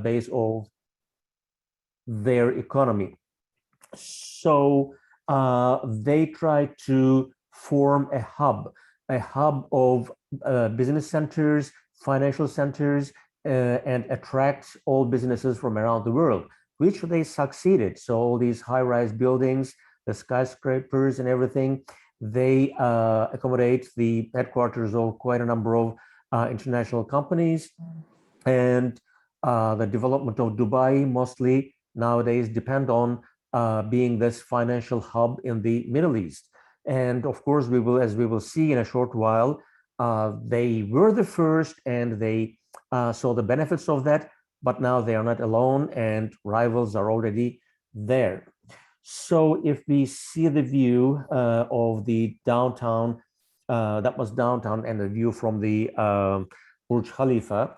base of their economy. So they try to form a hub of business centers, financial centers, and attract all businesses from around the world, which they succeeded. So all these high-rise buildings, the skyscrapers and everything, they accommodate the headquarters of quite a number of international companies. And the development of Dubai mostly nowadays depend on being this financial hub in the Middle East. And of course, as we will see in a short while, they were the first and they saw the benefits of that, but now they are not alone and rivals are already there. So if we see the view of the downtown, that was downtown, and the view from the Burj Khalifa.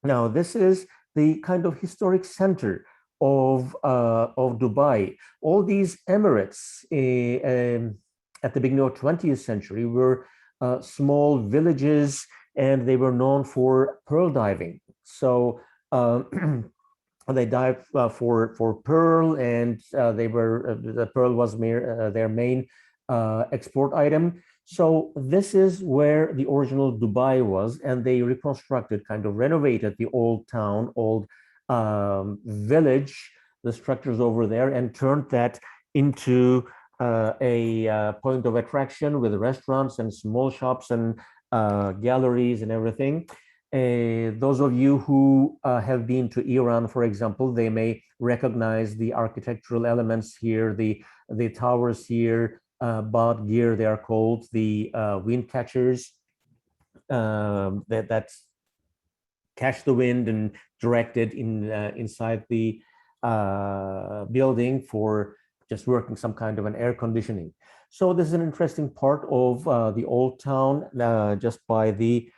Now, this is the kind of historic center of Dubai. All these emirates at the beginning of 20th century were small villages, and they were known for pearl diving. So they dived for pearl, and the pearl was their main export item. So this is where the original Dubai was, and they reconstructed, kind of renovated the old town, old village, the structures over there, and turned that into a point of attraction with restaurants and small shops and galleries and everything. Those of you who have been to Iran, for example, they may recognize the architectural elements here, the towers here, Bad Gir, they are called, the wind catchers that catch the wind and direct it inside the building for just working some kind of an air conditioning. So this is an interesting part of the old town, just by the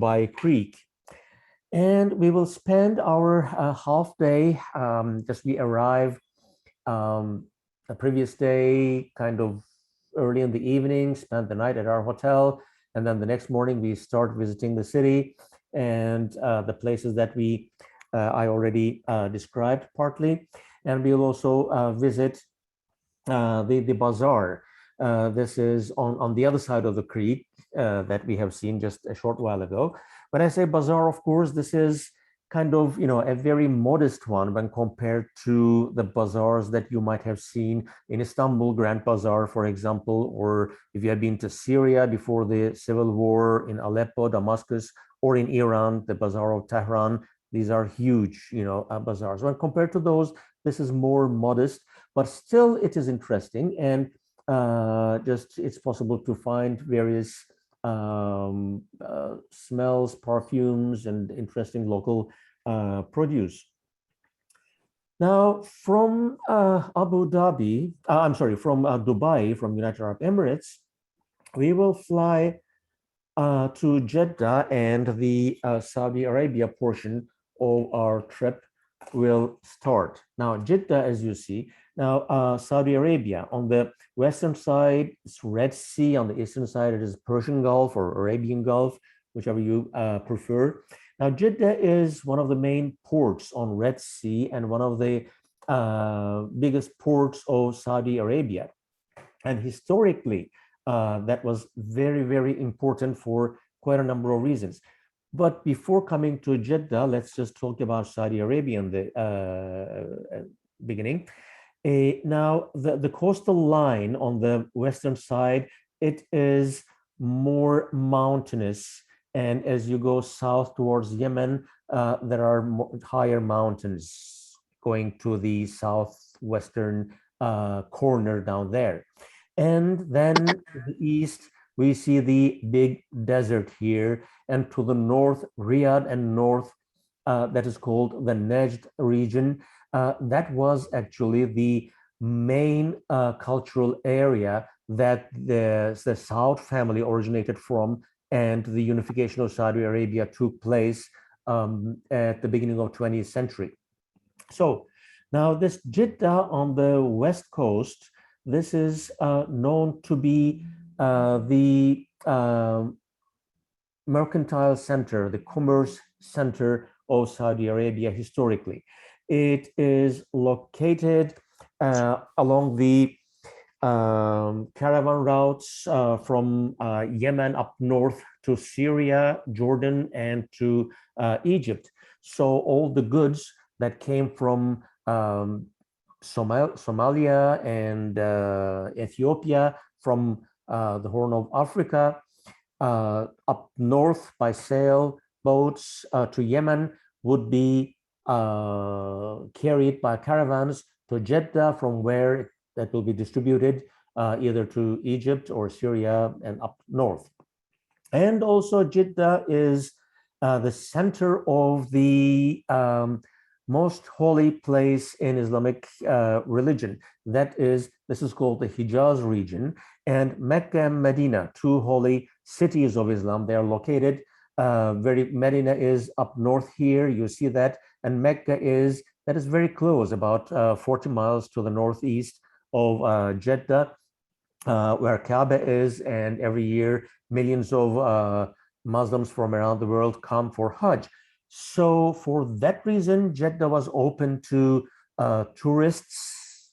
Dubai Creek. And we will spend our half day, just we arrive the previous day, kind of early in the evening, spend the night at our hotel, and then the next morning we start visiting the city and the places that I already described partly. And we'll also visit the bazaar. This is on the other side of the creek that we have seen just a short while ago. When I say bazaar, of course, this is kind of, a very modest one when compared to the bazaars that you might have seen in Istanbul, Grand Bazaar, for example, or if you have been to Syria before the civil war, in Aleppo, Damascus, or in Iran, the Bazaar of Tehran. These are huge, bazaars. When compared to those, this is more modest, but still it is interesting, and it's possible to find various smells, perfumes, and interesting local produce. Now, from Abu Dhabi, I'm sorry, from Dubai, from United Arab Emirates, we will fly to Jeddah, and the Saudi Arabia portion of our trip will start. Now, Jeddah, as you see, now Saudi Arabia, on the western side, it's Red Sea. On the eastern side, it is Persian Gulf or Arabian Gulf, whichever you prefer. Now, Jeddah is one of the main ports on Red Sea and one of the biggest ports of Saudi Arabia. And historically, that was very, very important for quite a number of reasons. But before coming to Jeddah, let's just talk about Saudi Arabia in the beginning. Now, the coastal line on the western side, it is more mountainous. And as you go south towards Yemen, there are higher mountains going to the southwestern corner down there. And then to the east, we see the big desert here. And to the north, Riyadh, and north, that is called the Najd region. That was actually the main cultural area that the Saud family originated from, and the unification of Saudi Arabia took place at the beginning of 20th century. So now this Jeddah on the west coast, this is known to be the mercantile center, the commerce center of Saudi Arabia historically. It is located along the caravan routes from Yemen up north to Syria, Jordan, and to Egypt. So all the goods that came from Somalia and Ethiopia, from the Horn of Africa, up north by sail boats to Yemen would be carried by caravans to Jeddah, from where that will be distributed either to Egypt or Syria and up north. And also Jeddah is the center of the most holy place in Islamic religion. This is called the Hijaz region, and Mecca and Medina, two holy cities of Islam. They are located Medina is up north here, you see that, and Mecca is very close, about 40 miles to the northeast of Jeddah, where Kaaba is, and every year millions of Muslims from around the world come for Hajj. So for that reason, Jeddah was open to tourists.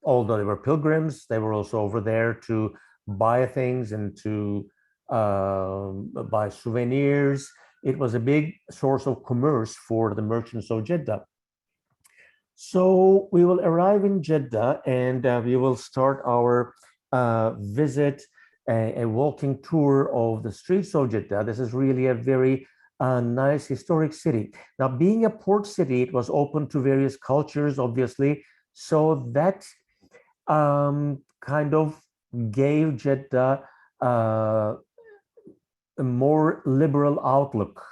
Although they were pilgrims, they were also over there to buy things and to buy souvenirs. It was a big source of commerce for the merchants of Jeddah. So we will arrive in Jeddah, and we will start our visit, a walking tour of the streets of Jeddah. This is really a very nice historic city. Now, being a port city, it was open to various cultures, obviously. So that kind of gave Jeddah a more liberal outlook.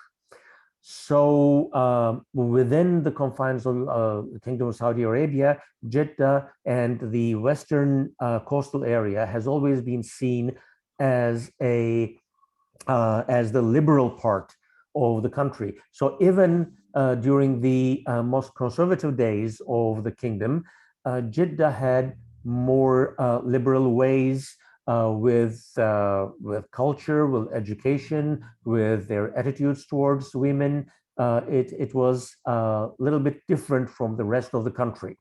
So within the confines of the Kingdom of Saudi Arabia, Jeddah and the western coastal area has always been seen as the liberal part of the country. So even during the most conservative days of the kingdom, Jeddah had more liberal ways with culture, with education, with their attitudes towards women. It was a little bit different from the rest of the country,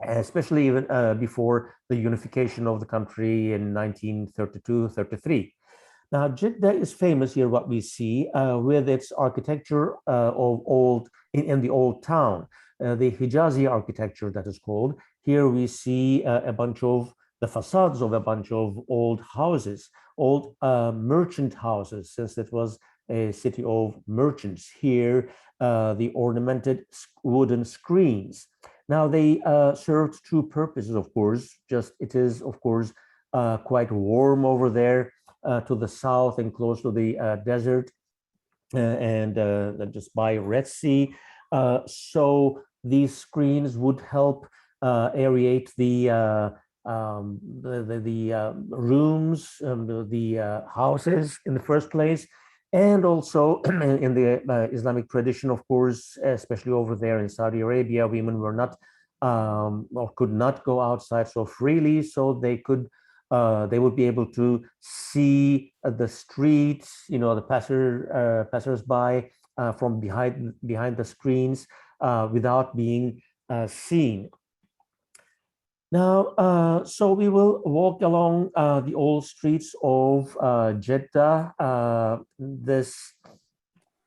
especially even before the unification of the country in 1932-33. Now, Jeddah is famous here, what we see, with its architecture in the old town, the Hijazi architecture that is called. Here we see a bunch of the facades of a bunch of old houses, old merchant houses, since it was a city of merchants. Here, the ornamented wooden screens. Now, they served two purposes, of course. It is, of course, quite warm over there to the south and close to the desert and just by Red Sea. So these screens would help aerate the rooms, the houses in the first place. And also in the Islamic tradition, of course, especially over there in Saudi Arabia, women were not or could not go outside so freely, so they would be able to see the streets, the passers-by from behind the screens without being seen. Now, so we will walk along the old streets of Jeddah, this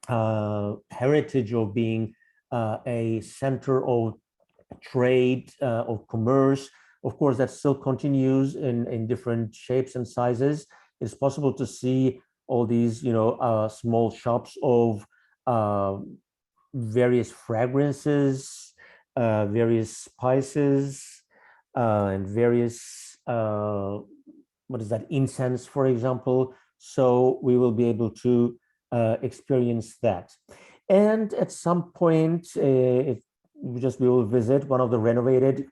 heritage of being a center of trade, of commerce. Of course, that still continues in different shapes and sizes. It's possible to see all these, small shops of various fragrances, various spices, and various, incense, for example. So we will be able to experience that. And at some point, we will visit one of the renovated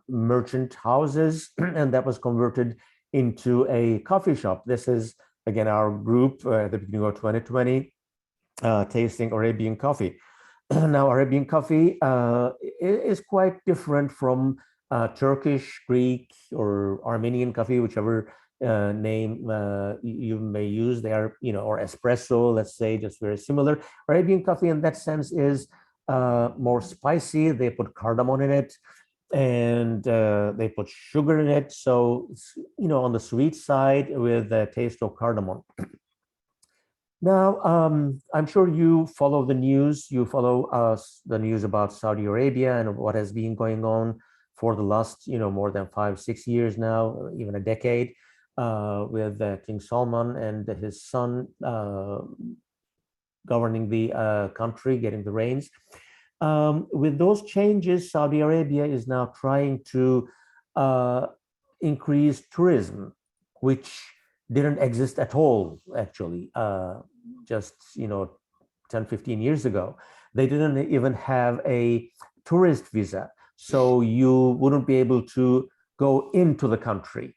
merchant houses, and that was converted into a coffee shop. This is, again, our group at the beginning of 2020, tasting Arabian coffee. Now, Arabian coffee is quite different from Turkish, Greek, or Armenian coffee, whichever name you may use. They are, or espresso, let's say, just very similar. Arabian coffee in that sense is more spicy. They put cardamom in it, and they put sugar in it. So, on the sweet side with a taste of cardamom. Now, I'm sure you follow the news. You follow the news about Saudi Arabia and what has been going on for the last, more than 5-6 years now, even a decade, with King Salman and his son governing the country, getting the reins. With those changes, Saudi Arabia is now trying to increase tourism, which didn't exist at all, actually, just 10-15 years ago. They didn't even have a tourist visa, so you wouldn't be able to go into the country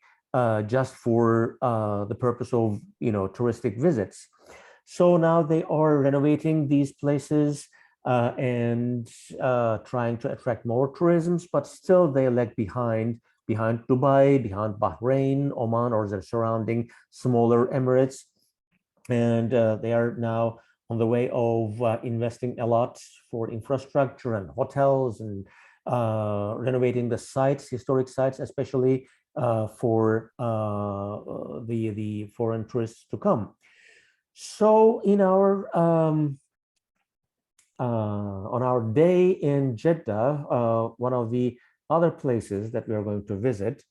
just for the purpose of touristic visits. So now they are renovating these places and trying to attract more tourism, but still they lag behind Dubai, behind Bahrain, Oman, or their surrounding smaller emirates. And they are now on the way of investing a lot for infrastructure and hotels and renovating the sites, historic sites, especially for the foreign tourists to come. So in our on our day in Jeddah, one of the other places that we are going to visit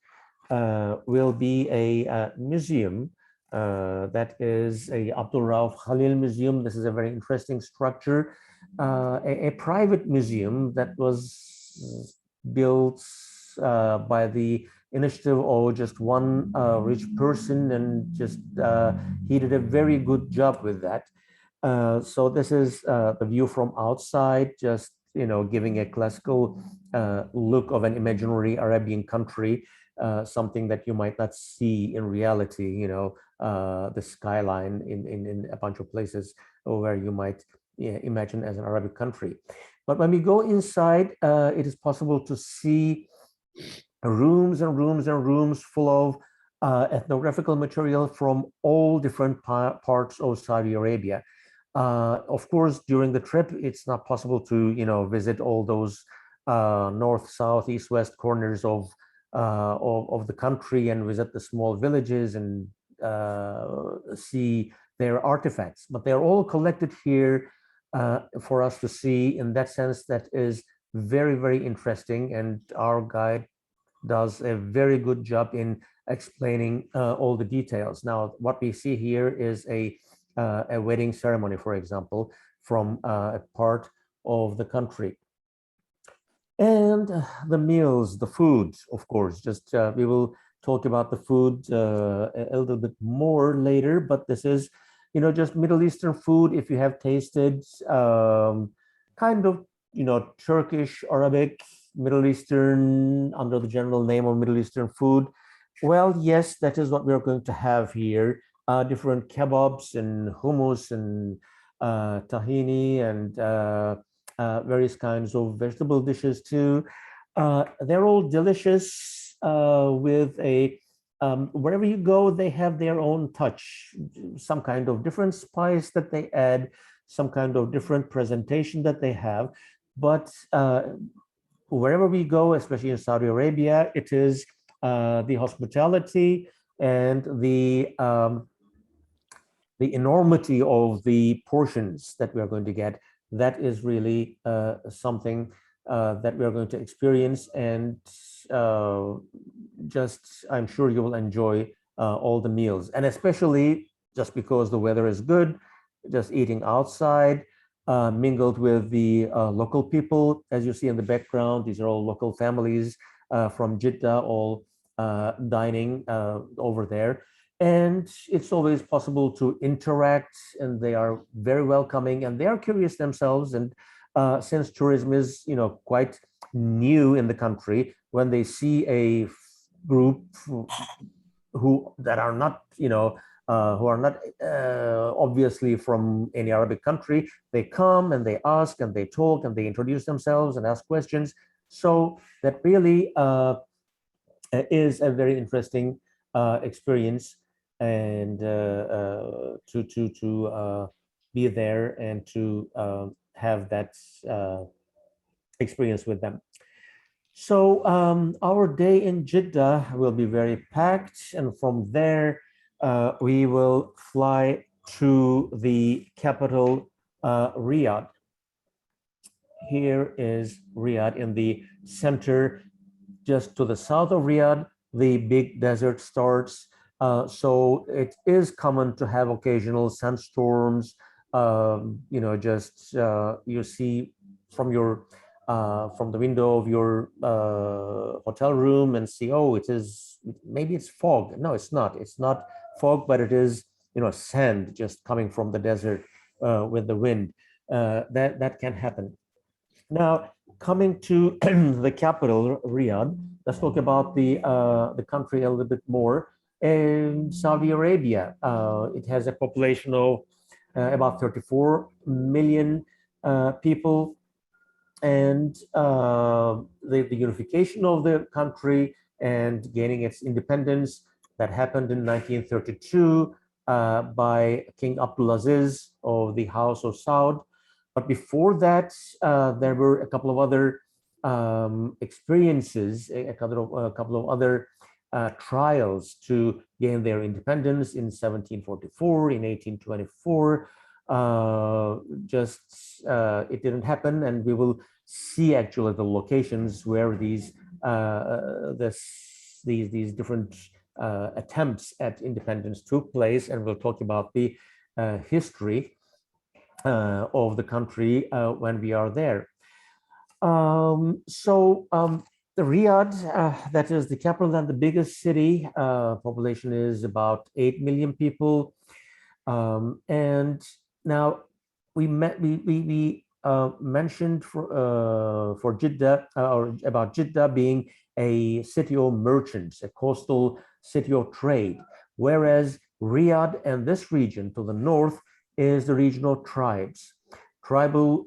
will be a museum that is a Abdul Rauf Khalil Museum. This is a very interesting structure, a private museum that was built by the initiative of just one rich person, and just he did a very good job with that. So this is the view from outside, just giving a classical look of an imaginary Arabian country, something that you might not see in reality. The skyline in a bunch of places where you might imagine as an Arabic country. But when we go inside, it is possible to see rooms and rooms and rooms full of ethnographical material from all different parts of Saudi Arabia. Of course, during the trip, it's not possible to visit all those north, south, east, west corners of the country and visit the small villages and see their artifacts. But they're all collected here for us to see. In that sense, that is very, very interesting. And our guide does a very good job in explaining all the details. Now, what we see here is a wedding ceremony, for example, from a part of the country. And the meals, the food, of course, just we will talk about the food a little bit more later, but this is, just Middle Eastern food. If you have tasted kind of, Turkish, Arabic, Middle Eastern, under the general name of Middle Eastern food, well, yes, that is what we're going to have here. Different kebabs and hummus and tahini and various kinds of vegetable dishes too. They're all delicious with a, wherever you go, they have their own touch, some kind of different spice that they add, some kind of different presentation that they have. But wherever we go, especially in Saudi Arabia, it is the hospitality and the enormity of the portions that we are going to get. That is really something that we are going to experience, and just I'm sure you will enjoy all the meals, and especially just because the weather is good, just eating outside, mingled with the local people. As you see in the background, these are all local families from Jeddah, all dining over there. And it's always possible to interact, and they are very welcoming, and they are curious themselves. And since tourism is, quite new in the country, when they see a group who that are not, who are not obviously from any Arabic country, they come and they ask and they talk and they introduce themselves and ask questions. So that really is a very interesting experience and to be there and to have that experience with them. So our day in Jeddah will be very packed, and from there we will fly to the capital, Riyadh. Here is Riyadh in the center. Just to the south of Riyadh, the big desert starts. So it is common to have occasional sandstorms. Just you see from your from the window of your hotel room and see, oh, maybe it's fog. No, it's not. It's not fog, but it is sand just coming from the desert with the wind. That can happen. Now, coming to the capital, Riyadh, let's talk about the country a little bit more. In Saudi Arabia, it has a population of about 34 million people, and the unification of the country and gaining its independence that happened in 1932 by King Abdulaziz of the House of Saud. But before that, there were a couple of other experiences, a couple of other trials to gain their independence in 1744, in 1824. It didn't happen, and we will see actually the locations where these different attempts at independence took place, and we'll talk about the history of the country when we are there. The Riyadh, that is the capital and the biggest city, population is about 8 million people. And now we mentioned for Jeddah, or about Jeddah being a city of merchants, a coastal city of trade, whereas Riyadh and this region to the north is the region of tribes, tribal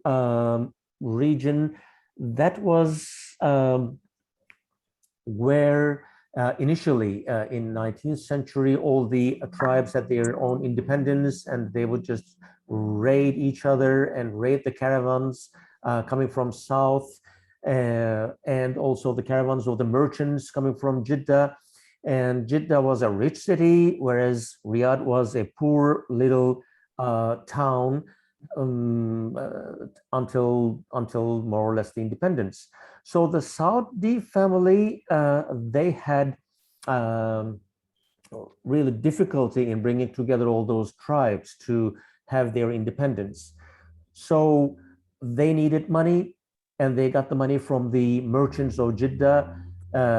region that was where initially in 19th century, all the tribes had their own independence, and they would just raid each other and raid the caravans coming from south, and also the caravans of the merchants coming from Jeddah. And Jeddah was a rich city, whereas Riyadh was a poor little town until more or less the independence. So the Saudi family, they had really difficulty in bringing together all those tribes to have their independence. So they needed money, and they got the money from the merchants of Jeddah.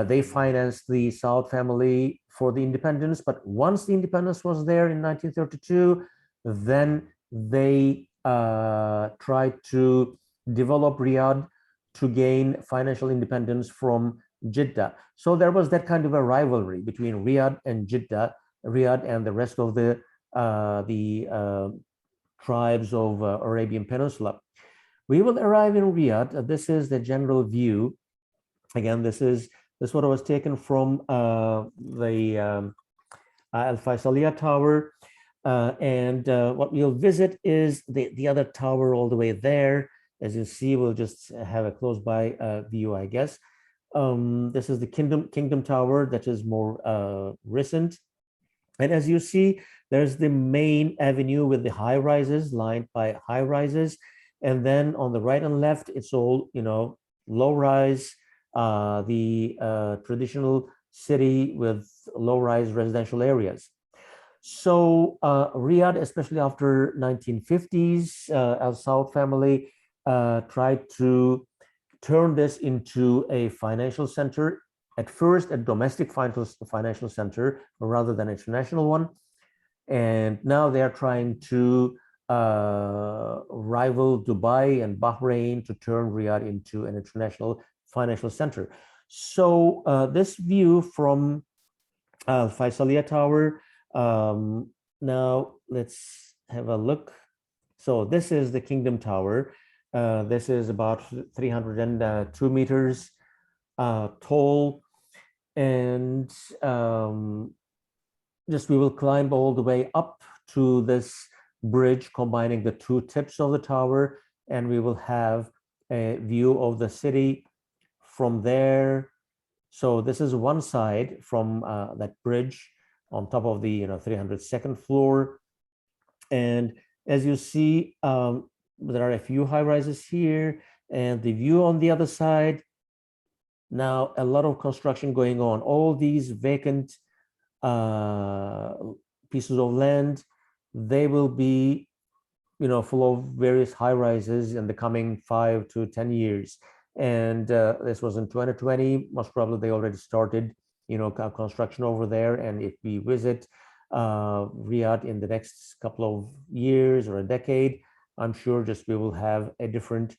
They financed the Saud family for the independence, but once the independence was there in 1932, then they tried to develop Riyadh to gain financial independence from Jeddah. So there was that kind of a rivalry between Riyadh and Jeddah, Riyadh and the rest of the tribes of Arabian Peninsula. We will arrive in Riyadh. This is the general view. Again, this photo was taken from the Al Faisaliya Tower. And what we'll visit is the other tower all the way there. As you see, we'll just have a close by view, I guess. This is the Kingdom Tower that is more recent. And as you see, there's the main avenue with the high rises lined by high rises. And then on the right and left, it's all, low rise, the traditional city with low rise residential areas. So Riyadh, especially after 1950s, Al Saud family tried to turn this into a financial center. At first, a domestic financial center rather than an international one. And now they are trying to rival Dubai and Bahrain to turn Riyadh into an international financial center. So this view from Al Faisaliya Tower. Now let's have a look. So this is the Kingdom Tower. This is about 302 meters tall, and just we will climb all the way up to this bridge combining the two tips of the tower, and we will have a view of the city from there. So this is one side from that bridge on top of the 302nd floor. And as you see, there are a few high rises here, and the view on the other side. Now, a lot of construction going on. All these vacant pieces of land, they will be, full of various high rises in the coming 5 to 10 years. And this was in 2020. Most probably they already started, construction over there. And if we visit Riyadh in the next couple of years or a decade, I'm sure just we will have a different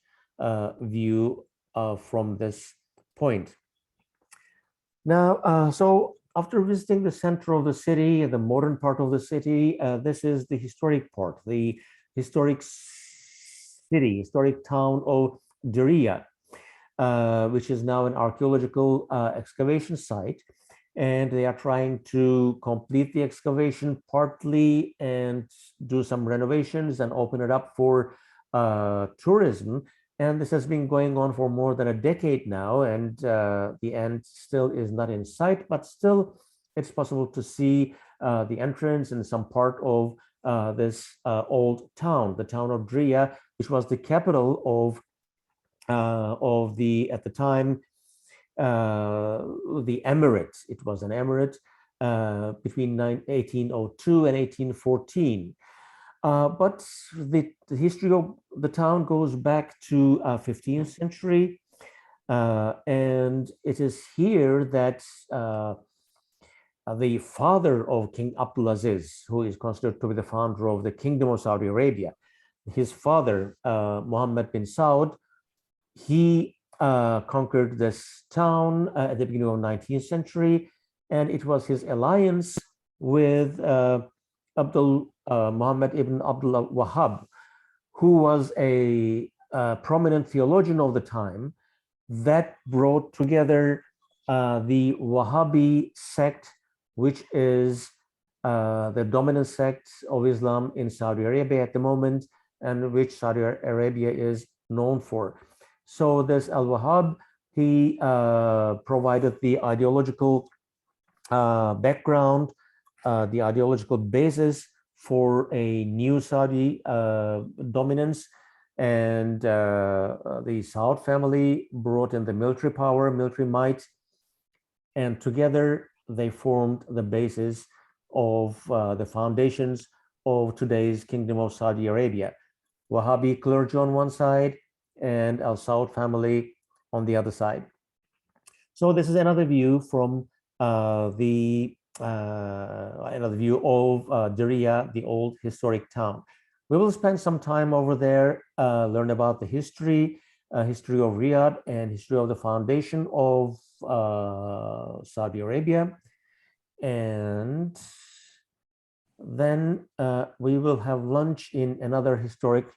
view from this point. Now, so after visiting the center of the city, the modern part of the city, this is the historic part, the historic city, historic town of Diriyah, which is now an archaeological excavation site. And they are trying to complete the excavation partly and do some renovations and open it up for tourism. And this has been going on for more than a decade now, and the end still is not in sight, but still it's possible to see the entrance and some part of this old town, the town of Diriyah, which was the capital of the, at the time, the emirate. It was an emirate between 1802 and 1814. But the history of the town goes back to 15th century. And it is here that the father of King Abdulaziz, who is considered to be the founder of the Kingdom of Saudi Arabia, his father, Muhammad bin Saud, he conquered this town at the beginning of 19th century. And it was his alliance with Muhammad ibn Abdul Wahhab, who was a prominent theologian of the time, that brought together the Wahhabi sect, which is the dominant sect of Islam in Saudi Arabia at the moment, and which Saudi Arabia is known for. So this Al-Wahhab, he provided the ideological background, the ideological basis for a new Saudi dominance. And the Saud family brought in the military power, military might, and together they formed the basis of the foundations of today's Kingdom of Saudi Arabia. Wahhabi clergy on one side and Al Saud family on the other side. So this is another view from another view of Diriyah, the old historic town. We will spend some time over there, learn about the history of Riyadh and history of the foundation of Saudi Arabia. And then we will have lunch in another historic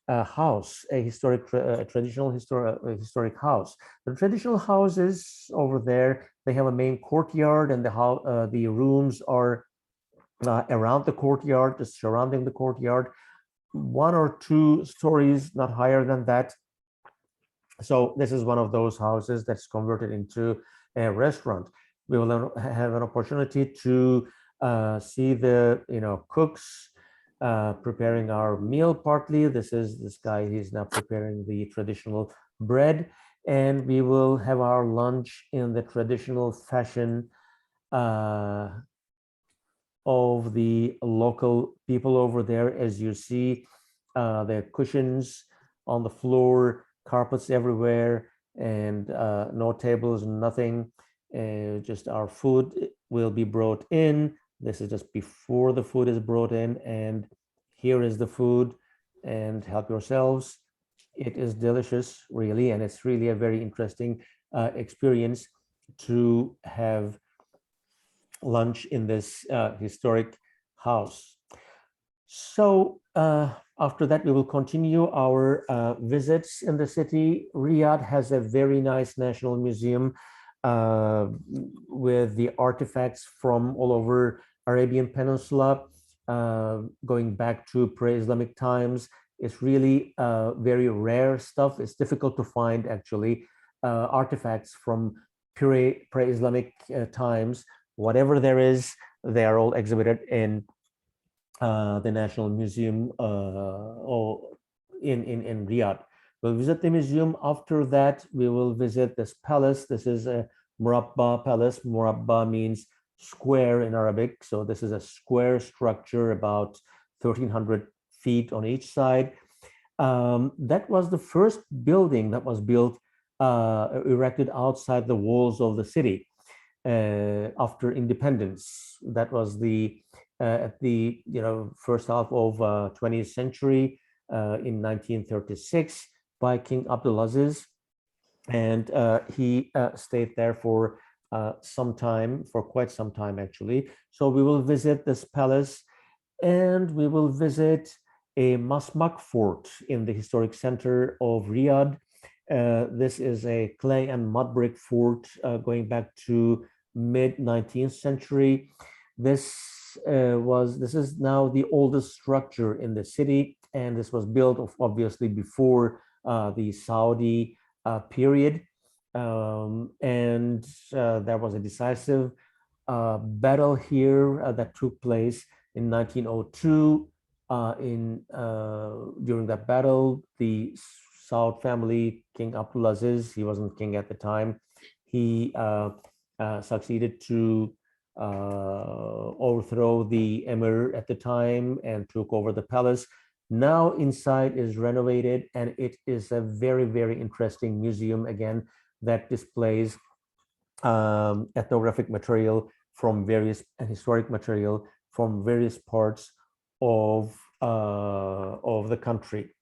house, a historic, traditional historic house. The traditional houses over there, they have a main courtyard, and the rooms are around the courtyard, just surrounding the courtyard, 1 or 2 stories, not higher than that. So this is one of those houses that's converted into a restaurant. We will have an opportunity to see the cooks preparing our meal partly. This is this guy, he's now preparing the traditional bread, and we will have our lunch in the traditional fashion of the local people over there. As you see, there are cushions on the floor, carpets everywhere, and no tables, nothing. Just our food will be brought in. This is just before the food is brought in, and here is the food, and help yourselves. It is delicious, really, and it's really a very interesting experience to have lunch in this historic house. So after that, we will continue our visits in the city. Riyadh has a very nice national museum with the artifacts from all over Arabian Peninsula, going back to pre-Islamic times. It's really very rare stuff. It's difficult to find actually artifacts from pre-Islamic times. Whatever there is, they are all exhibited in the National Museum or in Riyadh. We'll visit the museum. After that, we will visit this palace. This is a Murabba palace. Murabba means square in Arabic. So this is a square structure about 1,300 feet on each side. That was the first building that was built, erected outside the walls of the city after independence. That was the at the first half of 20th century in 1936 by King Abdulaziz, and he stayed there for some time, for quite some time actually. So we will visit this palace, and we will visit a Masmak fort in the historic center of Riyadh. This is a clay and mud brick fort going back to mid 19th century. This is now the oldest structure in the city, and this was built obviously before the Saudi period, and there was a decisive battle here that took place in 1902. During that battle, the Saud family, King Abdulaziz, he wasn't king at the time, he succeeded to overthrow the emir at the time and took over the palace. Now inside is renovated, and it is a very, very interesting museum again that displays ethnographic material from various and historic material from various parts of the country.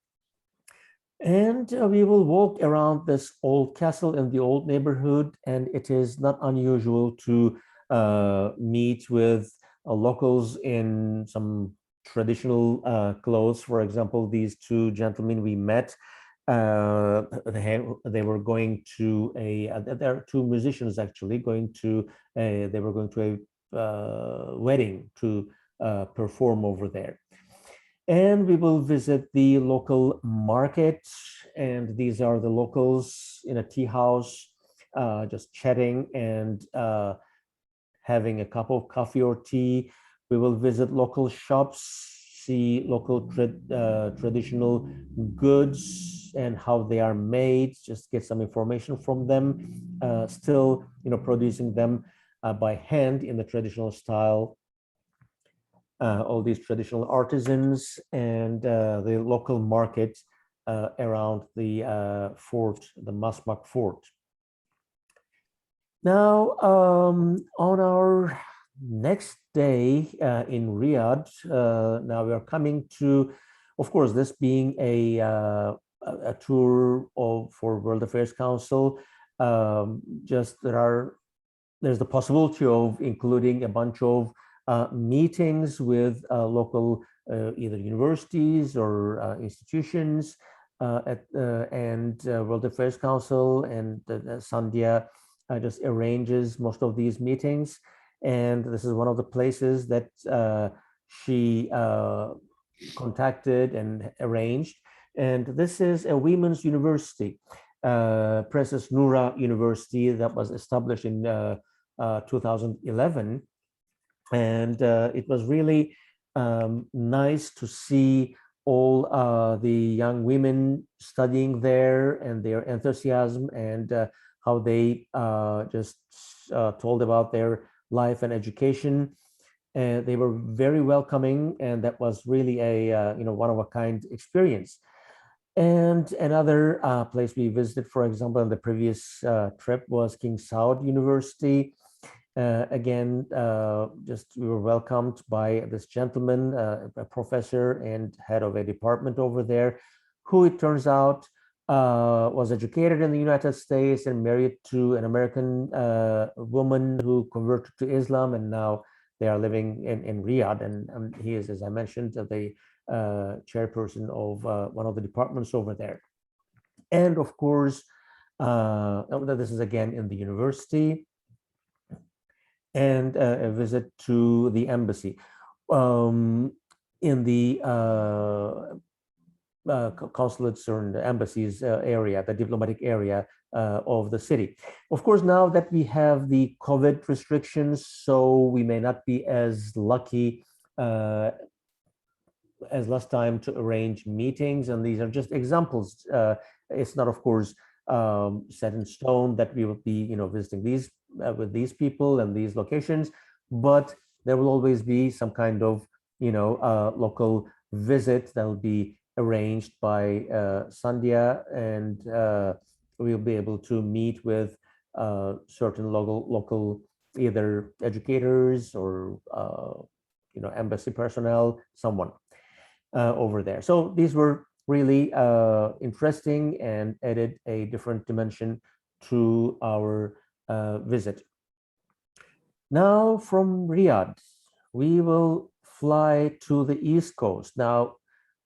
And we will walk around this old castle in the old neighborhood, and it is not unusual to meet with locals in some traditional clothes. For example, these two gentlemen we met, they were going to there are two musicians actually going to they were going to a wedding to perform over there. And we will visit the local market, and these are the locals in a tea house, just chatting and having a cup of coffee or tea. We will visit local shops, see local traditional goods and how they are made, just get some information from them, still producing them by hand in the traditional style. All these traditional artisans and the local market around the fort, the Masmak fort. Now, on our next day in Riyadh, now we are coming to, of course, this being a tour for World Affairs Council. Just there's the possibility of including a bunch of meetings with local either universities or institutions and World Affairs Council, and Sandhya just arranges most of these meetings. And this is one of the places that she contacted and arranged. And this is a women's university, Princess Noura University, that was established in 2011. And it was really nice to see all the young women studying there and their enthusiasm and how they just told about their life and education. And they were very welcoming, and that was really a one-of-a-kind experience. And another place we visited, for example, on the previous trip was King Saud University. Again, just we were welcomed by this gentleman, a professor and head of a department over there, who it turns out was educated in the United States and married to an American woman who converted to Islam, and now they are living in Riyadh. And he is, as I mentioned, the chairperson of one of the departments over there. And of course, this is again in the university. and a visit to the embassy in the consulates or in the embassies area, the diplomatic area of the city. Of course, now that we have the COVID restrictions, so we may not be as lucky as last time to arrange meetings, and these are just examples. It's not, of course, set in stone that we will be, visiting these with these people and these locations, but there will always be some kind of, local visit that will be arranged by Sandhya, and we'll be able to meet with certain local either educators or embassy personnel, someone over there. So these were really interesting and added a different dimension to our visit. Now from Riyadh, we will fly to the East Coast. Now,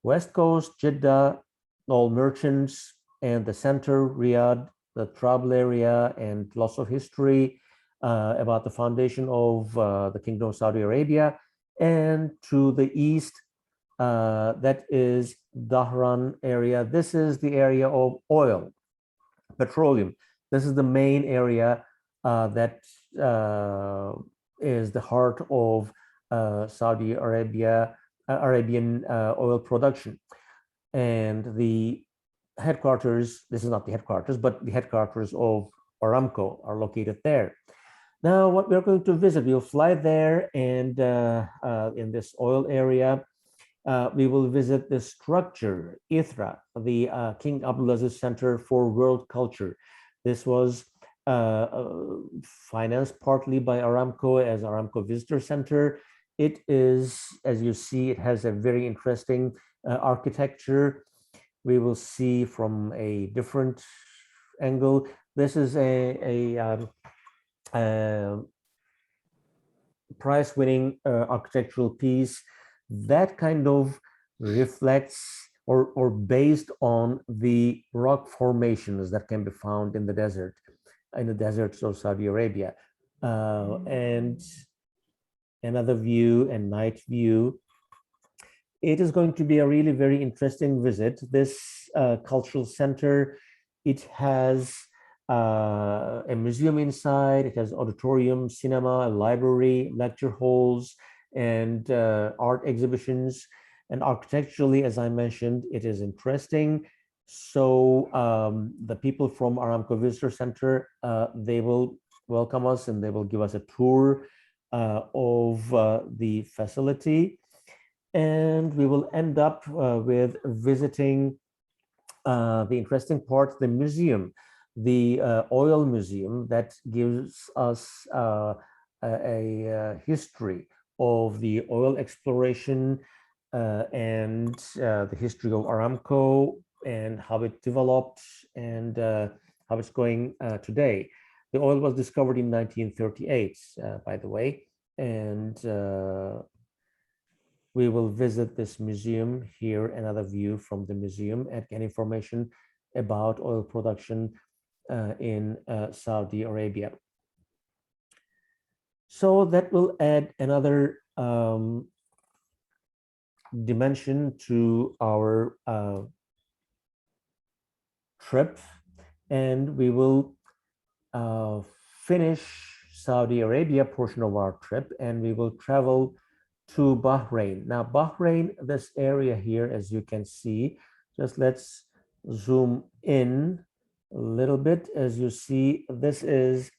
West Coast, Jeddah, all merchants, and the center, Riyadh, the travel area, and lots of history about the foundation of the Kingdom of Saudi Arabia. And to the east, that is Dhahran area. This is the area of oil, petroleum. This is the main area that is the heart of Saudi Arabia, Arabian oil production. And the headquarters, this is not the headquarters, but the headquarters of Aramco are located there. Now, what we're going to visit, we'll fly there, and in this oil area, we will visit the structure, ITHRA, the King Abdulaziz Center for World Culture. This was financed partly by Aramco as Aramco Visitor Center. It is, as you see, it has a very interesting architecture. We will see from a different angle. This is a prize-winning architectural piece that kind of reflects or based on the rock formations that can be found in the deserts of Saudi Arabia. And another view, and night view. It is going to be a really very interesting visit. This cultural center, it has a museum inside, it has auditorium, cinema, a library, lecture halls, and art exhibitions. And architecturally, as I mentioned, it is interesting. So the people from Aramco Visitor Center, they will welcome us and they will give us a tour of the facility. And we will end up with visiting the interesting part, the museum, the oil museum that gives us a history of the oil exploration and the history of Aramco and how it developed and how it's going today. The oil was discovered in 1938, by the way, and we will visit this museum here, another view from the museum, and get information about oil production in Saudi Arabia. So that will add another dimension to our trip, and we will finish Saudi Arabia portion of our trip, and we will travel to Bahrain. Now, Bahrain, this area here, as you can see, just let's zoom in a little bit. As you see, this is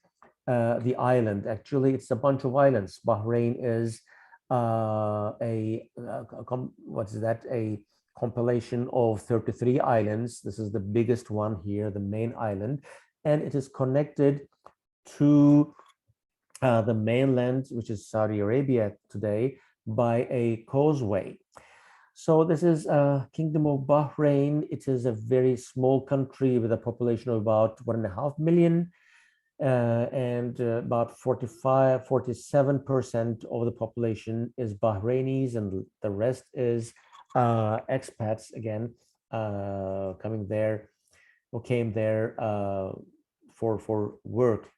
the island. Actually, it's a bunch of islands. Bahrain is what is that? A compilation of 33 islands. This is the biggest one here, the main island, and it is connected to the mainland, which is Saudi Arabia today, by a causeway. So this is Kingdom of Bahrain. It is a very small country with a population of about 1.5 million, and about 47% of the population is Bahrainis, and the rest is expats, again, coming there, or came there for work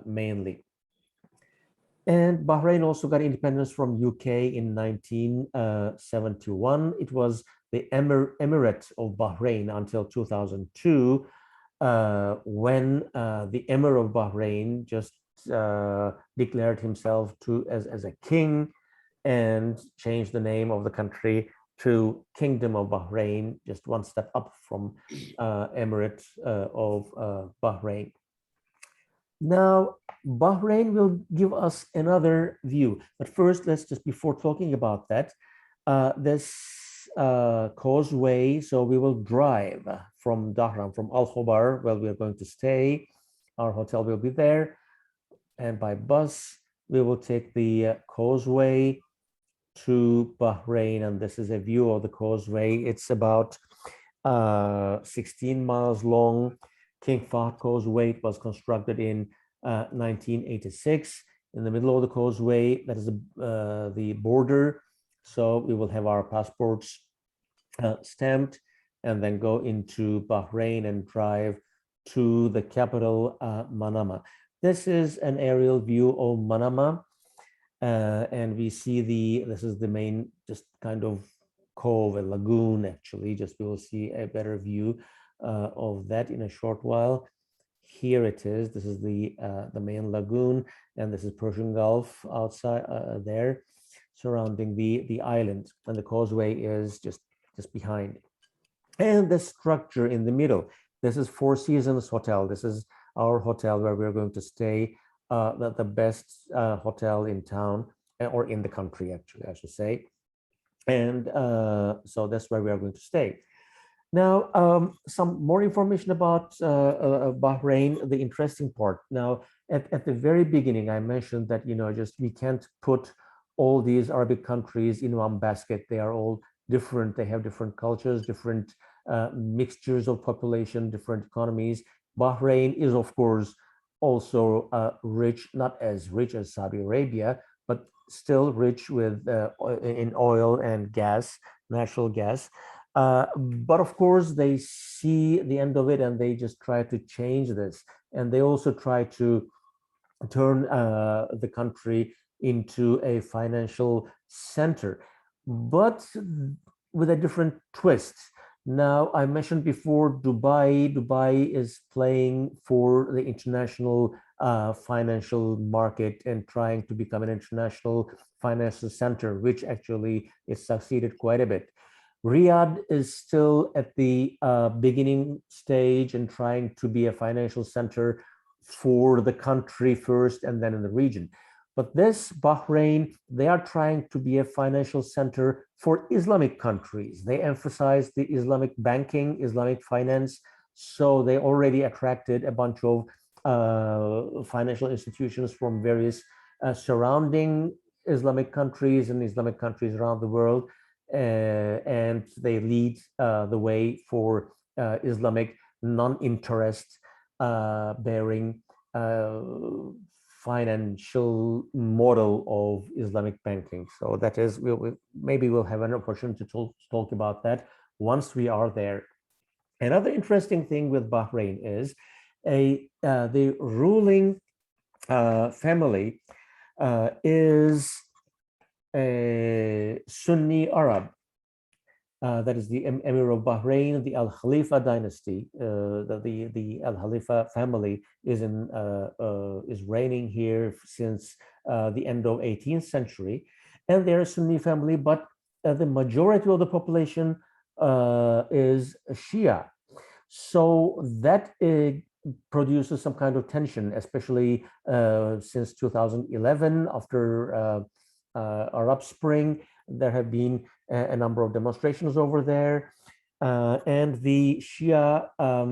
mainly. And Bahrain also got independence from UK in 1971. It was the Emirate of Bahrain until 2002, when the Emir of Bahrain just declared himself as a king and changed the name of the country to Kingdom of Bahrain, just one step up from Emirate of Bahrain. Now, Bahrain will give us another view, but first, let's just, before talking about that, this causeway, so we will drive from Dhahran, from Al Khobar, where we are going to stay. Our hotel will be there, and by bus, we will take the causeway to Bahrain, and this is a view of the causeway. It's about 16 miles long. King Fahd Causeway was constructed in 1986. In the middle of the causeway, that is the border. So we will have our passports stamped and then go into Bahrain and drive to the capital, Manama. This is an aerial view of Manama. And we see this is the main, just kind of cove, a lagoon, actually. Just we will see a better view of that in a short while. Here it is. This is the main lagoon, and this is Persian Gulf outside there, surrounding the island, and the causeway is just behind. And the structure in the middle. This is Four Seasons Hotel. This is our hotel where we're going to stay. The best hotel in town, or in the country, actually, I should say. And so that's where we are going to stay. Now, some more information about Bahrain, the interesting part. Now, at the very beginning, I mentioned that, just we can't put all these Arabic countries in one basket. They are all different. They have different cultures, different mixtures of population, different economies. Bahrain is, of course, also rich, not as rich as Saudi Arabia, but still rich with in oil and gas, natural gas. But of course, they see the end of it and they just try to change this. And they also try to turn the country into a financial center, but with a different twist. Now, I mentioned before Dubai. Dubai is playing for the international financial market and trying to become an international financial center, which actually is succeeded quite a bit. Riyadh is still at the beginning stage and trying to be a financial center for the country first and then in the region. But this Bahrain, they are trying to be a financial center for Islamic countries. They emphasize the Islamic banking, Islamic finance. So they already attracted a bunch of financial institutions from various surrounding Islamic countries and Islamic countries around the world. And they lead the way for Islamic non-interest bearing financial model of Islamic banking. So that is, maybe we'll have an opportunity to talk about that once we are there. Another interesting thing with Bahrain is the ruling family is a Sunni Arab. That is the Emir of Bahrain, the Al Khalifa dynasty. The Al Khalifa family is reigning here since the end of 18th century, and they're a Sunni family, but the majority of the population is Shia. So that produces some kind of tension, especially since 2011, after Arab Spring. There have been a number of demonstrations over there, and the Shia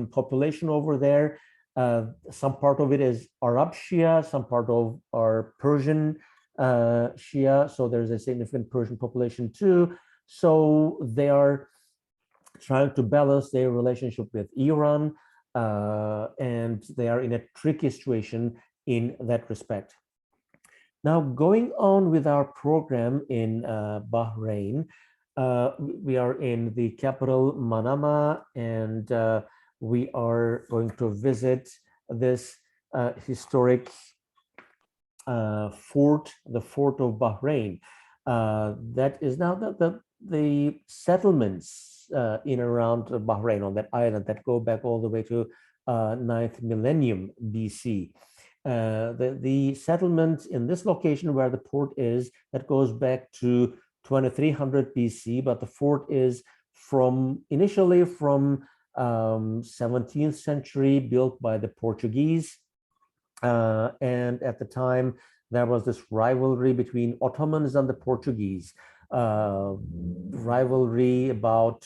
population over there, some part of it is Arab Shia, some part of are Persian Shia, so there's a significant Persian population too. So they are trying to balance their relationship with Iran, and they are in a tricky situation in that respect. Now, going on with our program in Bahrain, we are in the capital, Manama, and we are going to visit this historic fort, the fort of Bahrain. That is now the settlements in around Bahrain on that island that go back all the way to 9th millennium BC. The settlement in this location where the port is, that goes back to 2300 BC, but the fort is initially from 17th century, built by the Portuguese. And at the time, there was this rivalry between Ottomans and the Portuguese, rivalry about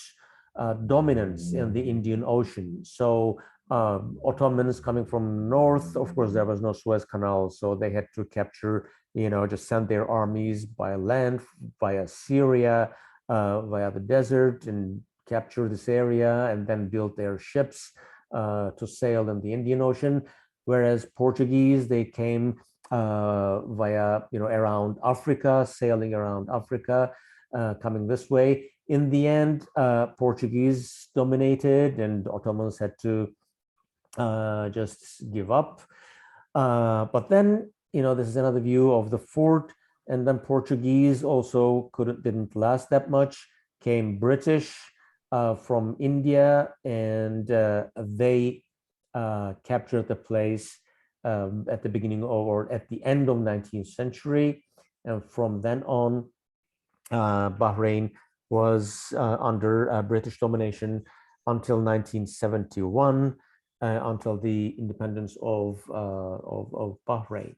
dominance in the Indian Ocean. So Ottomans coming from north, of course, there was no Suez Canal, so they had to capture, just send their armies by land, via Syria, via the desert, and capture this area, and then build their ships to sail in the Indian Ocean. Whereas Portuguese, they came via, around Africa, sailing around Africa, coming this way. In the end, Portuguese dominated, and Ottomans had to just give up. But then, this is another view of the fort. And then Portuguese also didn't last that much. Came British from India, and they captured the place at the beginning or at the end of 19th century. And from then on, Bahrain was under British domination until 1971, until the independence of Bahrain.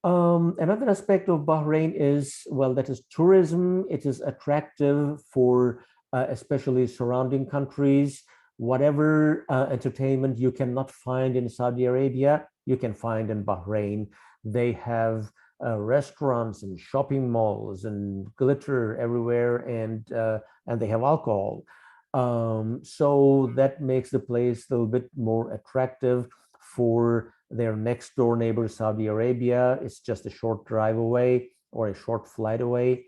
Another aspect of Bahrain is, well, that is tourism. It is attractive for especially surrounding countries. Whatever entertainment you cannot find in Saudi Arabia, you can find in Bahrain. They have restaurants and shopping malls and glitter everywhere, and they have alcohol. So that makes the place a little bit more attractive for their next door neighbor, Saudi Arabia. It's just a short drive away or a short flight away,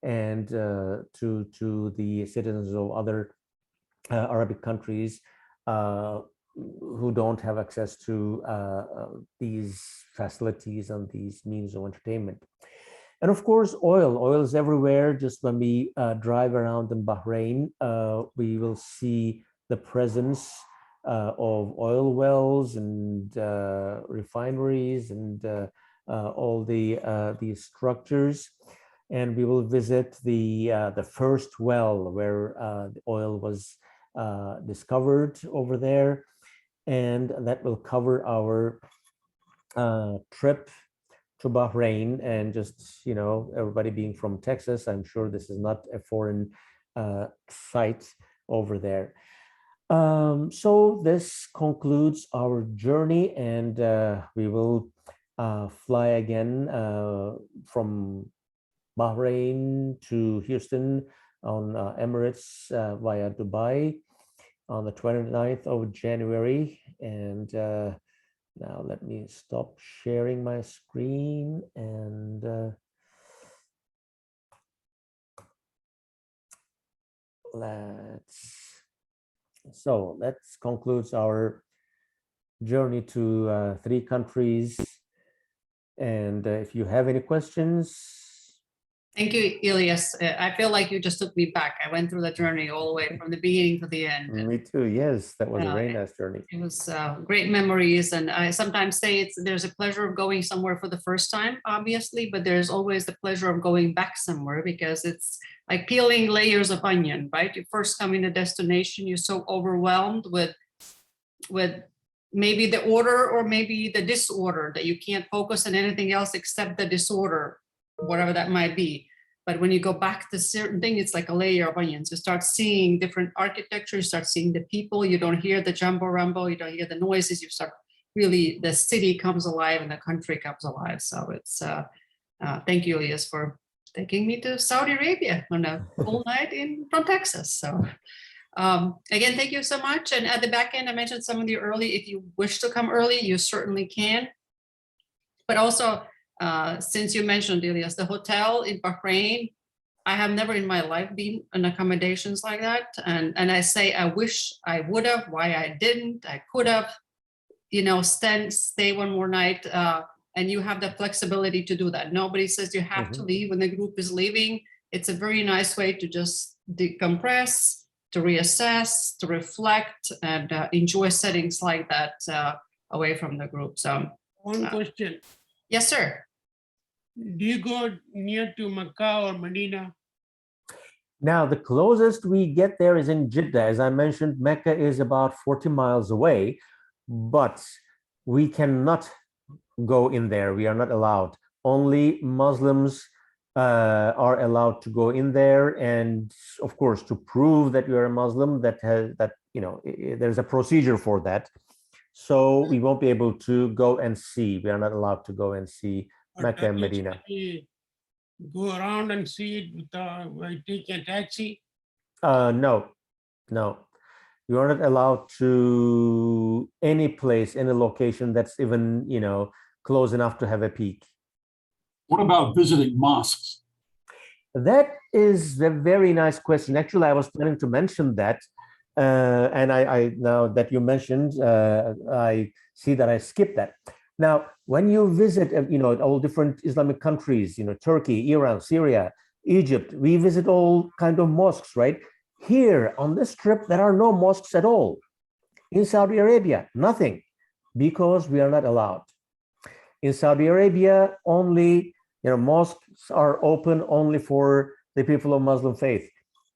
and to the citizens of other Arabic countries who don't have access to these facilities and these means of entertainment. And of course, oil is everywhere. Just when we drive around in Bahrain, we will see the presence of oil wells and refineries and all these structures. And we will visit the first well where the oil was discovered over there, and that will cover our trip to Bahrain. And just, everybody being from Texas, I'm sure this is not a foreign sight over there. So this concludes our journey, and we will fly again from Bahrain to Houston on Emirates via Dubai on the 29th of January. And now let me stop sharing my screen, and that concludes our journey to 3 countries. And if you have any questions. Thank you, Ilyas. I feel like you just took me back. I went through the journey all the way from the beginning to the end. Me too. Yes, that was a very nice journey. It was great memories. And I sometimes say there's a pleasure of going somewhere for the first time, obviously, but there's always the pleasure of going back somewhere, because it's like peeling layers of onion, right? You first come in a destination, you're so overwhelmed with maybe the order or maybe the disorder that you can't focus on anything else except the disorder, whatever that might be. But when you go back to certain thing, it's like a layer of onions. You start seeing different architecture, you start seeing the people, you don't hear the jumbo rumbo, you don't hear the noises, you start really, the city comes alive and the country comes alive. So it's, thank you, Ilyas, for taking me to Saudi Arabia on a full night from Texas. So again, thank you so much. And at the back end, I mentioned some of you early, if you wish to come early, you certainly can. But also, since you mentioned, Ilyas, the hotel in Bahrain, I have never in my life been in accommodations like that. And I say, I wish I would have, why I didn't, I could have, stay one more night and you have the flexibility to do that. Nobody says you have to leave when the group is leaving. It's a very nice way to just decompress, to reassess, to reflect, and enjoy settings like that away from the group. So, One question. yes, sir. Do you go near to Makkah or Medina? Now, the closest we get there is in Jeddah. As I mentioned, Mecca is about 40 miles away, but we cannot go in there. We are not allowed. Only Muslims are allowed to go in there, and of course, to prove that you are a Muslim, there's a procedure for that. So we won't be able to go and see. We are not allowed to go and see Mecca and Medina. Go around and see it by taking a taxi? No. You are not allowed to any place, any location that's even, close enough to have a peek. What about visiting mosques? That is a very nice question. Actually, I was planning to mention that. And I now that you mentioned, I see that I skipped that. Now, when you visit, all different Islamic countries, Turkey, Iran, Syria, Egypt, we visit all kind of mosques, right? Here on this trip, there are no mosques at all. In Saudi Arabia, nothing, because we are not allowed. In Saudi Arabia, only, mosques are open only for the people of Muslim faith.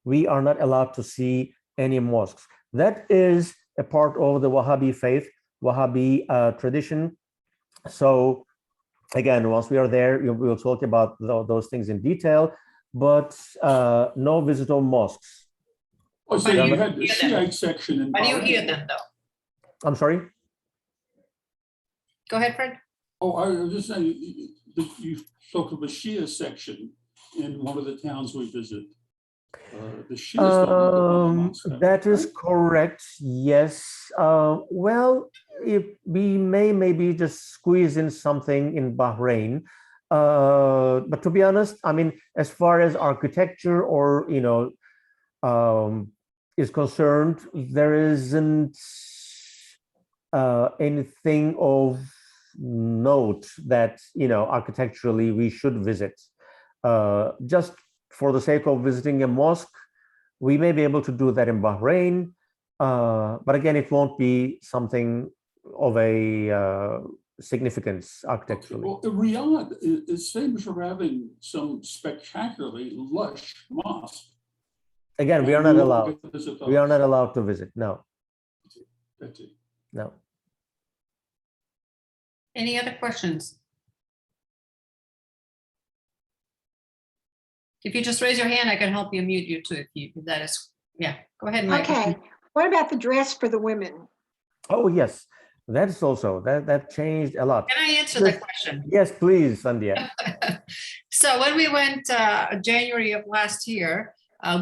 We are not allowed to see any mosques. That is a part of the Wahhabi faith, Wahhabi tradition. So again, once we are there, we will talk about those things in detail, but no visit of mosques. Oh, so you had the Shiite section in How do you hear Bahrain. them, though? I'm sorry? Go ahead, Fred. Oh, I was just saying, you spoke of a Shia section in one of the towns we visit. The Shias don't need to go to mosque, That is right? correct. Yes. Well, if we maybe just squeeze in something in Bahrain, but to be honest, I mean, as far as architecture or is concerned, there isn't anything of note that architecturally we should visit. Just for the sake of visiting a mosque, we may be able to do that in Bahrain, but again, it won't be something of a significance architecturally. Well, Riyadh is famous for having some spectacularly lush mosques. Again, we are And not you won't allowed. get to visit We are those. not allowed to visit. No, That's it. no. Any other questions? If you just raise your hand, I can help you mute you too. If that is, yeah, go ahead, Mike. Okay, what about the dress for the women? Oh yes, that's also that changed a lot. Can I answer that question? Yes, please, Sandhya. So when we went January of last year,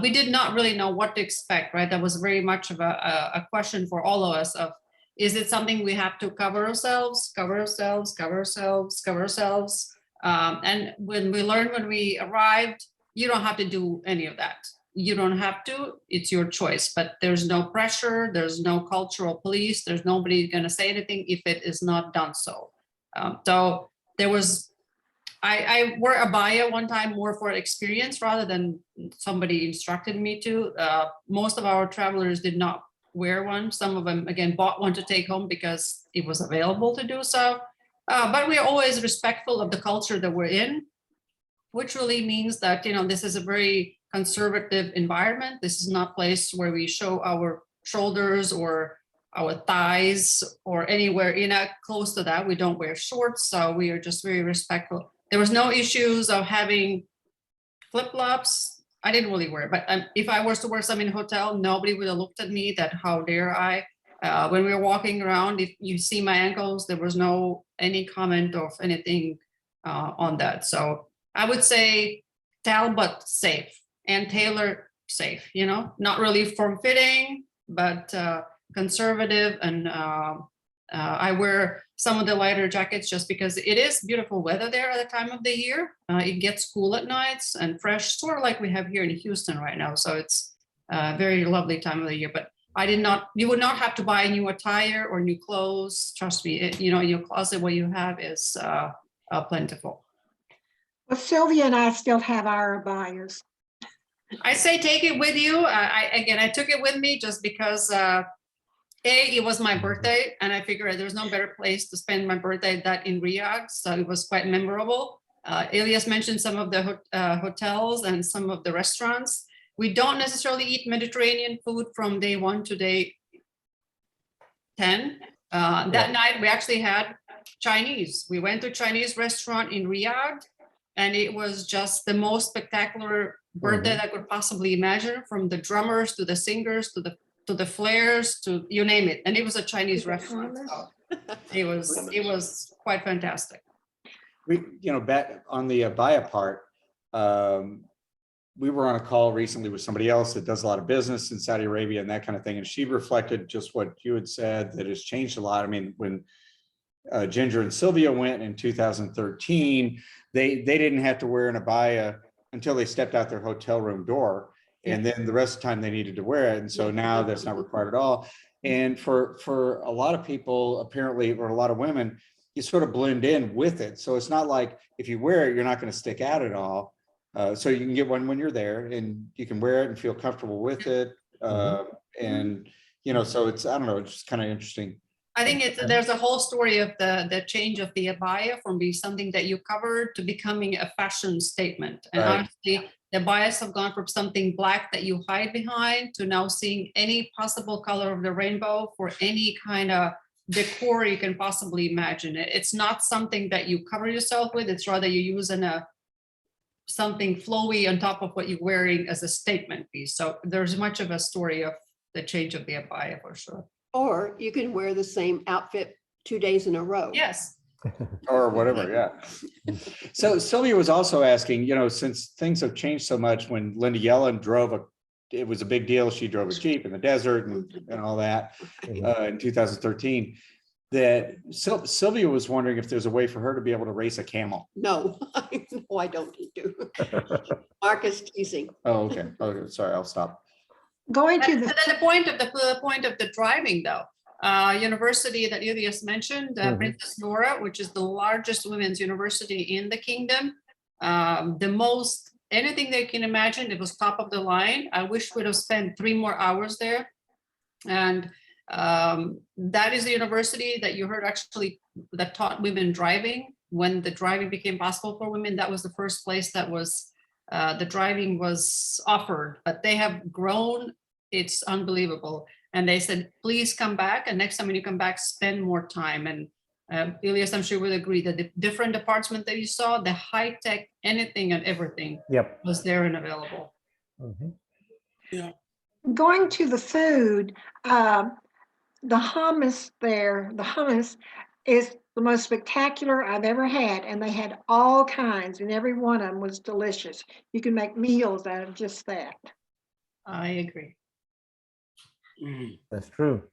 we did not really know what to expect, right? That was very much of a question for all of us of, is it something we have to cover ourselves? And when we learned when we arrived, you don't have to do any of that. You don't have to, it's your choice, but there's no pressure, there's no cultural police, there's nobody gonna say anything if it is not done so. So there was, I wore a abaya one time more for experience rather than somebody instructed me to. Most of our travelers did not wear one. Some of them, again, bought one to take home because it was available to do so. But we're always respectful of the culture that we're in, which really means that, this is a very conservative environment. This is not a place where we show our shoulders or our thighs or anywhere, close to that. We don't wear shorts, so we are just very respectful. There was no issues of having flip-flops. I didn't really wear it, but if I was to wear some in a hotel, nobody would have looked at me that how dare I. When we were walking around, if you see my ankles, there was no any comment of anything on that. So I would say Talbot safe and Taylor safe, not really form-fitting, but conservative. And I wear some of the lighter jackets just because it is beautiful weather there at the time of the year. It gets cool at nights and fresh, sort of like we have here in Houston right now. So it's a very lovely time of the year. But you would not have to buy new attire or new clothes. Trust me, in your closet, what you have is plentiful. Well, Sylvia and I still have our buyers. I say take it with you. I took it with me just because it was my birthday, and I figured there's no better place to spend my birthday than in Riyadh, so it was quite memorable. Elias mentioned some of the hotels and some of the restaurants. We don't necessarily eat Mediterranean food from day 1 to day 10. That night we actually had Chinese. We went to a Chinese restaurant in Riyadh, and it was just the most spectacular birthday I could possibly imagine, from the drummers to the singers to the flares to you name it. And it was a Chinese restaurant. So it was quite fantastic. We, back on the Abaya part, we were on a call recently with somebody else that does a lot of business in Saudi Arabia and that kind of thing. And she reflected just what you had said, that has changed a lot. I mean, when Ginger and Sylvia went in 2013, they didn't have to wear an abaya until they stepped out their hotel room door. And then the rest of the time they needed to wear it. And so now that's not required at all. And for a lot of people, apparently, or a lot of women, you sort of blend in with it. So it's not like if you wear it, you're not going to stick out at all. So you can get one when you're there and you can wear it and feel comfortable with it. And, so it's, I don't know, it's just kind of interesting. I think there's a whole story of the change of the abaya from being something that you covered to becoming a fashion statement. And honestly, the abayas have gone from something black that you hide behind to now seeing any possible color of the rainbow for any kind of decor you can possibly imagine. It's not something that you cover yourself with. It's rather you use something flowy on top of what you're wearing as a statement piece. So there's much of a story of the change of the abaya for sure. Or you can wear the same outfit 2 days in a row. Yes. Or whatever, yeah. So Sylvia was also asking, since things have changed so much, when Linda Yellen it was a big deal. She drove a Jeep in the desert and all that in 2013. That Sylvia was wondering if there's a way for her to be able to race a camel. No, no, I don't need to. Mark is teasing. Oh, okay. Okay, sorry, I'll stop. Going to And the, then the point of the driving, though, university that Elias mentioned, Princess Nora, which is the largest women's university in the kingdom, the most anything they can imagine. It was top of the line. I wish we'd have spent 3 more hours there. And that is the university that you heard actually that taught women driving. When the driving became possible for women, that was the first place that was the driving was offered, but they have grown. It's unbelievable. And they said, please come back. And next time when you come back, spend more time. And Elias, I'm sure will agree that the different apartments that you saw, the high tech, anything and everything was there and available. going to the food, the hummus there, the hummus is the most spectacular I've ever had. And they had all kinds and every one of them was delicious. You can make meals out of just that. I agree. That's true.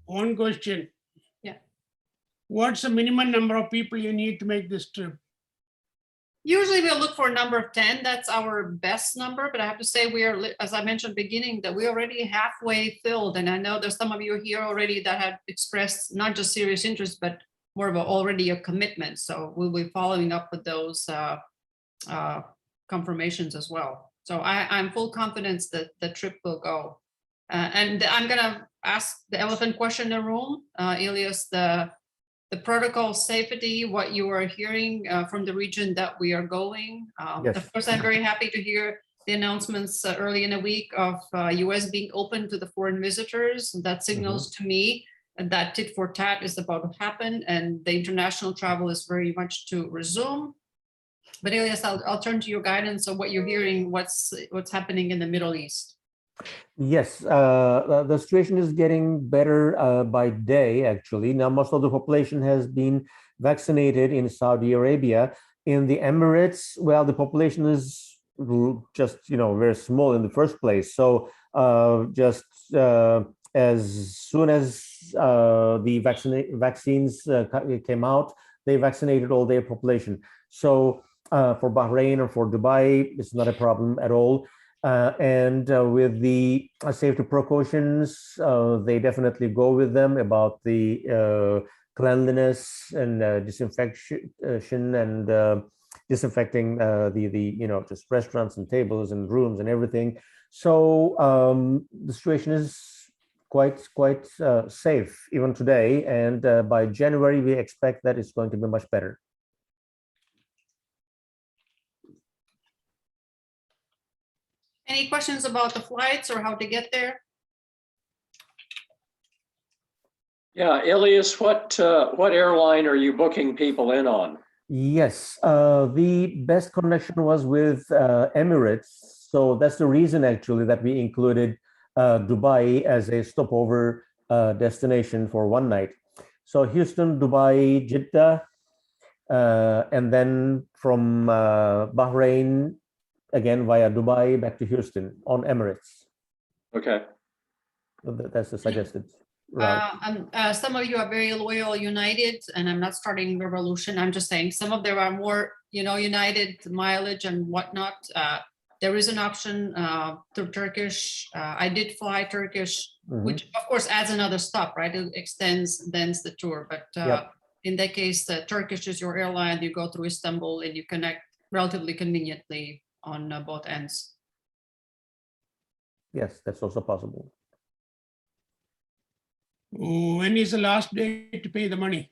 One question. Yeah. What's the minimum number of people you need to make this trip? Usually we'll look for a number of 10. That's our best number, but I have to say we are, as I mentioned beginning, that we're already halfway filled. And I know there's some of you here already that have expressed not just serious interest, but more of already a commitment. So we'll be following up with those confirmations as well. So I'm full confidence that the trip will go. And I'm gonna ask the elephant question in the room, Elias, the protocol safety, what you are hearing from the region that we are going. Yes. Of course, I'm very happy to hear the announcements early in the week of US being open to the foreign visitors. That signals to me that tit for tat is about to happen and the international travel is very much to resume. But Elias, I'll turn to your guidance on what you're hearing, what's happening in the Middle East. Yes, the situation is getting better by day, actually. Now, most of the population has been vaccinated in Saudi Arabia. In the Emirates, well, the population is just, very small in the first place. So just as soon as the vaccines came out, they vaccinated all their population. So for Bahrain or for Dubai, it's not a problem at all. And with the safety precautions, they definitely go with them about the cleanliness and disinfection and disinfecting the just restaurants and tables and rooms and everything. So the situation is quite safe even today, and by January we expect that it's going to be much better. Any questions about the flights or how to get there? Yeah, Ilias, what airline are you booking people in on? Yes, the best connection was with Emirates. So that's the reason actually that we included Dubai as a stopover destination for one night. So Houston, Dubai, Jeddah, and then from Bahrain, again via Dubai back to Houston on Emirates. Okay. That's the suggested route. Some of you are very loyal United, and I'm not starting revolution. I'm just saying some of them are more, United mileage and whatnot. There is an option to Turkish. I did fly Turkish, which of course adds another stop, right? It extends the tour. But Yep. in that case, Turkish is your airline. You go through Istanbul and you connect relatively conveniently on both ends. Yes, that's also possible. When is the last day to pay the money?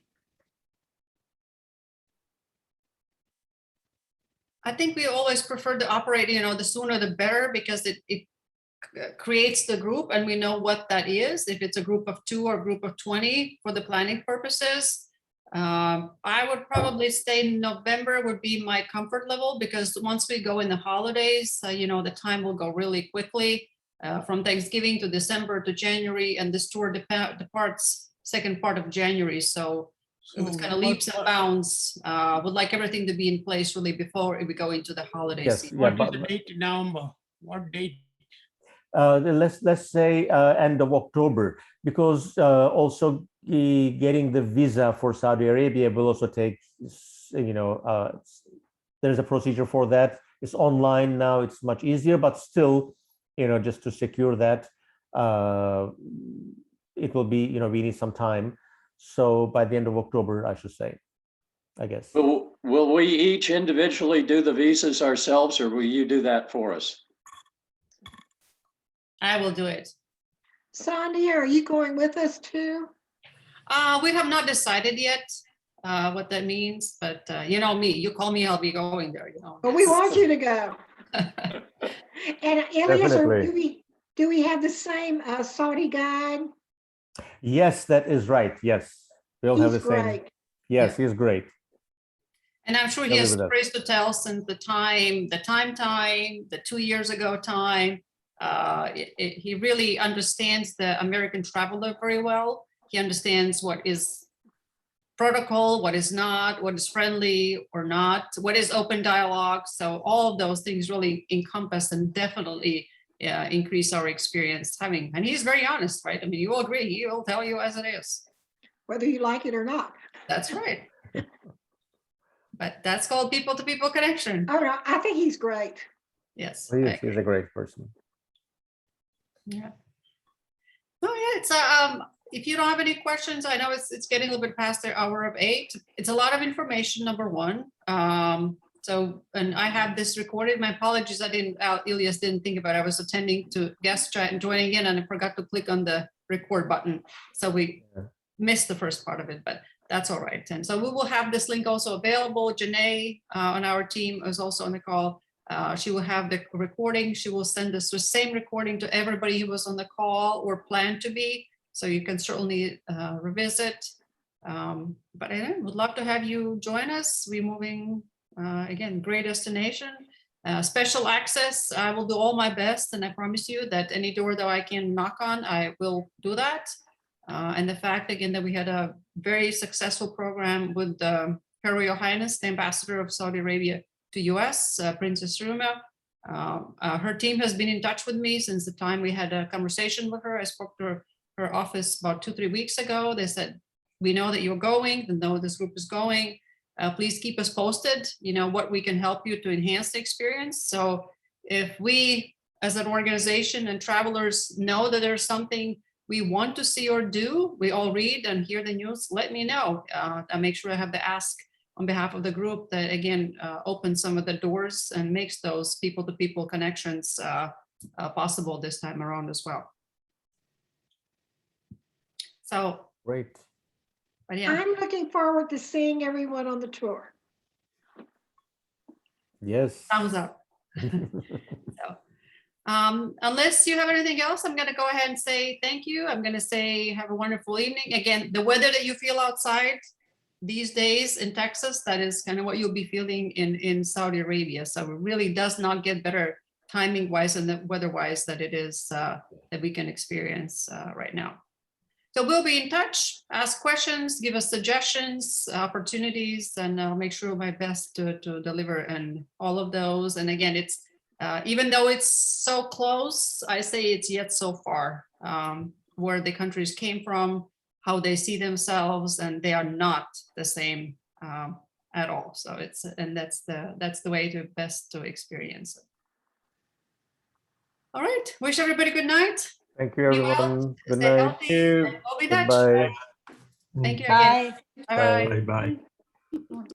I think we always prefer to operate, the sooner the better, because it creates the group and we know what that is. If it's a group of 2 or a group of 20 for the planning purposes, I would probably say November would be my comfort level, because once we go in the holidays, the time will go really quickly. From Thanksgiving to December to January, and this tour departs second part of January. So it was kind of leaps and bounds. Would like everything to be in place really before we go into the holiday Yes, season. yeah, What is the date in November? What date? let's say end of October, because also getting the visa for Saudi Arabia will also take, there's a procedure for that. It's online now, it's much easier, but still, just to secure that, it will be, we need some time. So by the end of October, I should say, I guess. Will we each individually do the visas ourselves, or will you do that for us? I will do it. Sandia, are you going with us too? We have not decided yet what that means, but you know me, you call me, I'll be going there, But we want you to go. And Ilias, Definitely. do we have the same Saudi guide? Yes, that is right. Yes, we'll have the He's same. great. Yes, he's great. And I'm sure he He'll has be with us. stories to tell since the time, the 2 years ago time. He really understands the American traveler very well. He understands what is protocol, what is not, what is friendly or not, what is open dialogue. So all of those things really encompass and definitely increase our experience having. And he's very honest, right? I mean, you will agree, he will tell you as it is. Whether you like it or not. That's right. But that's called people-to-people connection. Oh, no, I think he's great. Yes. He I is, he's agree. a great person. Yeah. Oh yeah, it's if you don't have any questions, I know it's getting a little bit past the hour of 8. It's a lot of information, number one. So, and I have this recorded. My apologies, Ilias didn't think about it. I was attending to guest chat and joining in, and I forgot to click on the record button. So we missed the first part of it, but that's all right. And so we will have this link also available. Janae on our team is also on the call. She will have the recording. She will send us the same recording to everybody who was on the call or planned to be. So you can certainly revisit. But I would love to have you join us. We're moving, again, great destination. Special access, I will do all my best. And I promise you that any door that I can knock on, I will do that. And the fact, again, that we had a very successful program with Her Royal Highness, the Ambassador of Saudi Arabia to US, Princess Ruma. Her team has been in touch with me since the time we had a conversation with her. I spoke to her office about 2-3 weeks ago. They said, we know that you're going, we know this group is going. Please keep us posted, what we can help you to enhance the experience. So if we, as an organization and travelers, know that there's something we want to see or do. We all read and hear the news. Let me know. I'll make sure I have the ask on behalf of the group that again opens some of the doors and makes those people-to-people connections possible this time around as well. So, Great. but yeah, I'm looking forward to seeing everyone on the tour. Yes. thumbs up. So, unless you have anything else, I'm going to go ahead and say thank you. I'm going to say have a wonderful evening. Again, the weather that you feel outside these days in Texas, that is kind of what you'll be feeling in Saudi Arabia. So it really does not get better timing wise and weather wise that it is that we can experience right now. So we'll be in touch, ask questions, give us suggestions, opportunities, and I'll make sure my best to deliver and all of those. And again, it's even though it's so close, I say it's yet so far where the countries came from, how they see themselves, and they are not the same at all. So it's, and that's the way to best to experience it. All right, wish everybody good night. Thank you, Be well, everyone. Good stay night. healthy, and we'll be in touch. Goodbye. Thank you again. Bye-bye. Bye. Bye.